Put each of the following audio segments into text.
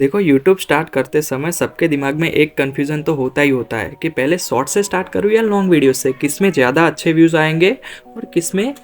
देखो, YouTube start करते समय सबके दिमाग में एक कन्फ्यूज़न तो होता ही होता है कि पहले शॉर्ट से स्टार्ट करूँ या लॉन्ग वीडियो से, किस में ज़्यादा अच्छे व्यूज़ आएंगे और किस में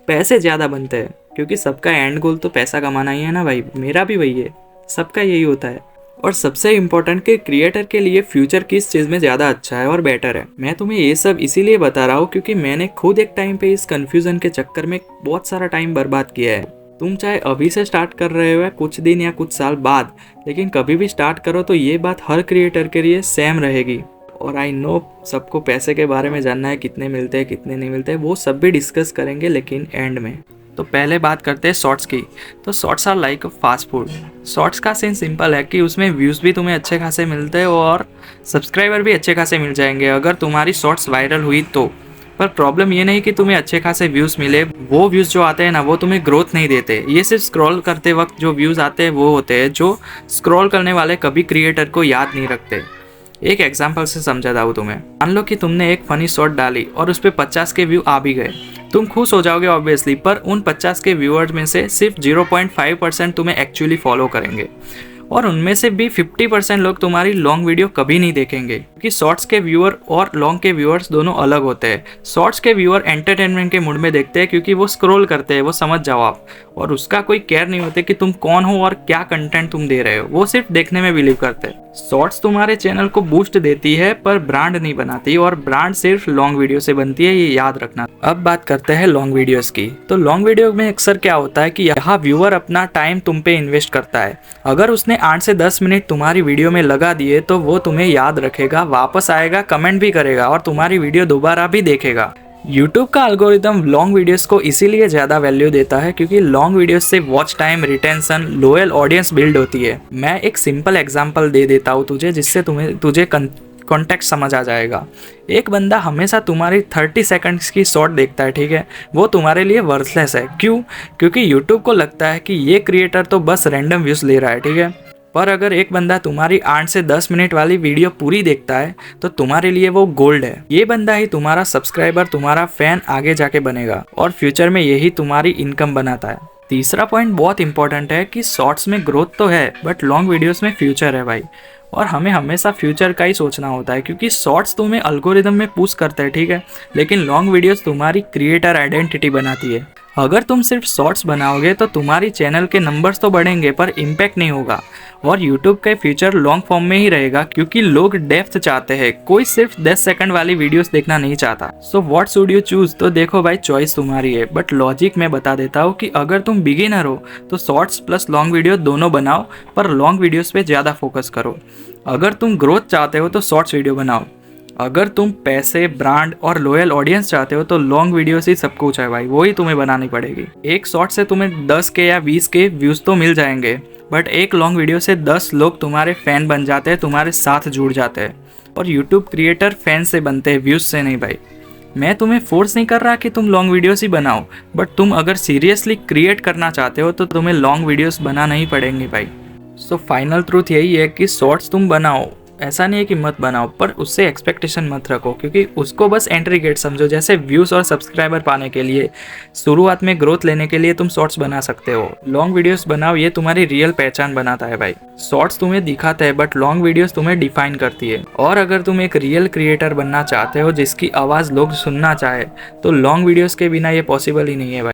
पैसे ज़्यादा बनते हैं। क्योंकि सबका एंड गोल तो पैसा कमाना ही है ना भाई, मेरा भी वही है, सबका यही होता है। और सबसे इम्पोर्टेंट कि क्रिएटर के लिए फ्यूचर किस चीज़ में ज़्यादा अच्छा है और बेटर है। मैं तुम्हें ये सब इसीलिए बता रहा हूँ क्योंकि मैंने खुद एक टाइम पे इस कन्फ्यूज़न के चक्कर में बहुत सारा टाइम बर्बाद किया है। तुम चाहे अभी से स्टार्ट कर रहे हो या कुछ दिन या कुछ साल बाद, लेकिन कभी भी स्टार्ट करो तो ये बात हर क्रिएटर के लिए सेम रहेगी। और आई नो सबको पैसे के बारे में जानना है, कितने मिलते हैं कितने नहीं मिलते हैं, वो सब भी डिस्कस करेंगे लेकिन एंड में। तो पहले बात करते हैं शॉर्ट्स की। तो shorts are like fast food. Shorts का सीन सिंपल है कि उसमें व्यूज़ भी तुम्हें अच्छे खासे मिलते हैं और सब्सक्राइबर भी अच्छे खासे मिल जाएंगे अगर तुम्हारी शॉर्ट्स वायरल हुई तो। पर प्रॉब्लम ये नहीं कि तुम्हें अच्छे खासे व्यूज़ मिले, वो व्यूज़ जो आते हैं ना वो तुम्हें ग्रोथ नहीं देते। ये सिर्फ स्क्रॉल करते वक्त जो व्यूज़ आते हैं वो होते हैं जो स्क्रॉल करने वाले कभी क्रिएटर को याद नहीं रखते। एक एग्जांपल से समझाता हूँ तुम्हें। मान लो कि तुमने एक फनी शॉट डाली और उस पर 50 के व्यू आ भी गए, तुम खुश हो जाओगे ऑब्वियसली, पर उन 50 के व्यूअर्स में से सिर्फ 0.5% तुम्हें एक्चुअली फॉलो करेंगे और उनमें से भी 50% लोग तुम्हारी लॉन्ग वीडियो कभी नहीं देखेंगे। क्योंकि शॉर्ट्स के व्यूअर और लॉन्ग के व्यूअर्स दोनों अलग होते हैं। शॉर्ट्स के व्यूअर एंटरटेनमेंट के मूड में देखते हैं क्योंकि वो स्क्रॉल करते हैं, वो समझ जाओ आप, और उसका कोई केयर नहीं होते कि तुम कौन हो और क्या कंटेंट तुम दे रहे हो, वो सिर्फ देखने में बिलीव करते हैं। शॉर्ट्स तुम्हारे चैनल को बूस्ट देती है पर ब्रांड नहीं बनाती, और ब्रांड सिर्फ लॉन्ग वीडियो से बनती है, ये याद रखना। अब बात करते हैं लॉन्ग वीडियोस की। तो लॉन्ग वीडियो में अक्सर क्या होता है कि यहाँ व्यूअर अपना टाइम तुम पे इन्वेस्ट करता है। अगर उसने 8 से 10 मिनट तुम्हारी वीडियो में लगा दिए तो वो तुम्हें याद रखेगा, वापस आएगा, कमेंट भी करेगा और तुम्हारी वीडियो दोबारा भी देखेगा। YouTube का एल्गोरिदम लॉन्ग वीडियोस को इसीलिए ज़्यादा वैल्यू देता है क्योंकि लॉन्ग वीडियोस से watch time, retention, loyal audience build होती है। मैं एक सिंपल एग्जांपल दे देता हूँ तुझे, जिससे तुझे कॉन्टेक्स्ट समझ आ जाएगा। एक बंदा हमेशा तुम्हारी 30 सेकंड्स की शॉर्ट देखता है, ठीक है, वो तुम्हारे लिए वर्थलेस है। क्यों? क्योंकि YouTube को लगता है कि ये क्रिएटर तो बस रैंडम व्यूज़ ले रहा है, ठीक है। पर अगर एक बंदा तुम्हारी 8 से 10 मिनट वाली वीडियो पूरी देखता है तो तुम्हारे लिए वो गोल्ड है। ये बंदा ही तुम्हारा सब्सक्राइबर, तुम्हारा फैन आगे जाके बनेगा और फ्यूचर में यही तुम्हारी इनकम बनाता है। तीसरा पॉइंट बहुत इंपॉर्टेंट है कि शॉर्ट्स में ग्रोथ तो है बट लॉन्ग वीडियोस में फ्यूचर है भाई। और हमें हमेशा फ्यूचर का ही सोचना होता है क्योंकि शॉर्ट्स तुम्हें एल्गोरिदम में पुश करते हैं, ठीक है, लेकिन लॉन्ग वीडियोस तुम्हारी क्रिएटर आइडेंटिटी बनाती है। अगर तुम सिर्फ शॉर्ट्स बनाओगे तो तुम्हारी चैनल के नंबर्स तो बढ़ेंगे पर इम्पैक्ट नहीं होगा। और YouTube का फ्यूचर लॉन्ग फॉर्म में ही रहेगा क्योंकि लोग डेप्थ चाहते हैं, कोई सिर्फ 10 सेकंड वाली वीडियोस देखना नहीं चाहता। So what should you choose? तो देखो भाई, चॉइस तुम्हारी है, बट लॉजिक मैं बता देता हूँ कि अगर तुम बिगिनर हो तो शॉर्ट्स प्लस लॉन्ग वीडियो दोनों बनाओ, पर लॉन्ग वीडियोस पे ज़्यादा फोकस करो। अगर तुम ग्रोथ चाहते हो तो शॉर्ट्स वीडियो बनाओ। अगर तुम पैसे, ब्रांड और लॉयल ऑडियंस चाहते हो तो लॉन्ग वीडियो से सब कुछ है भाई, वही तुम्हें बनानी पड़ेगी। एक शॉर्ट से तुम्हें 10 के या 20 के व्यूज़ तो मिल जाएंगे, बट एक लॉन्ग वीडियो से 10 लोग तुम्हारे फैन बन जाते हैं, तुम्हारे साथ जुड़ जाते हैं। और यूट्यूब क्रिएटर फैन से बनते हैं, व्यूज़ से नहीं भाई। मैं तुम्हें फोर्स नहीं कर रहा कि तुम लॉन्ग वीडियोस ही बनाओ, बट तुम अगर सीरियसली क्रिएट करना चाहते हो तो तुम्हें लॉन्ग वीडियोस बनाना ही पड़ेंगे भाई। सो फाइनल ट्रूथ यही है कि शॉर्ट्स तुम बनाओ, ऐसा नहीं है कि मत बनाओ, पर उससे एक्सपेक्टेशन मत रखो क्योंकि उसको बस एंट्री गेट समझो। जैसे व्यूज़ और सब्सक्राइबर पाने के लिए, शुरुआत में ग्रोथ लेने के लिए तुम शॉर्ट्स बना सकते हो। लॉन्ग वीडियोस बनाओ, ये तुम्हारी रियल पहचान बनाता है भाई। शॉर्ट्स तुम्हें दिखाते हैं बट लॉन्ग वीडियोस तुम्हें डिफाइन करती है। और अगर तुम एक रियल क्रिएटर बनना चाहते हो जिसकी आवाज़ लोग सुनना चाहे तो लॉन्ग वीडियोस के बिना ये पॉसिबल ही नहीं है भाई।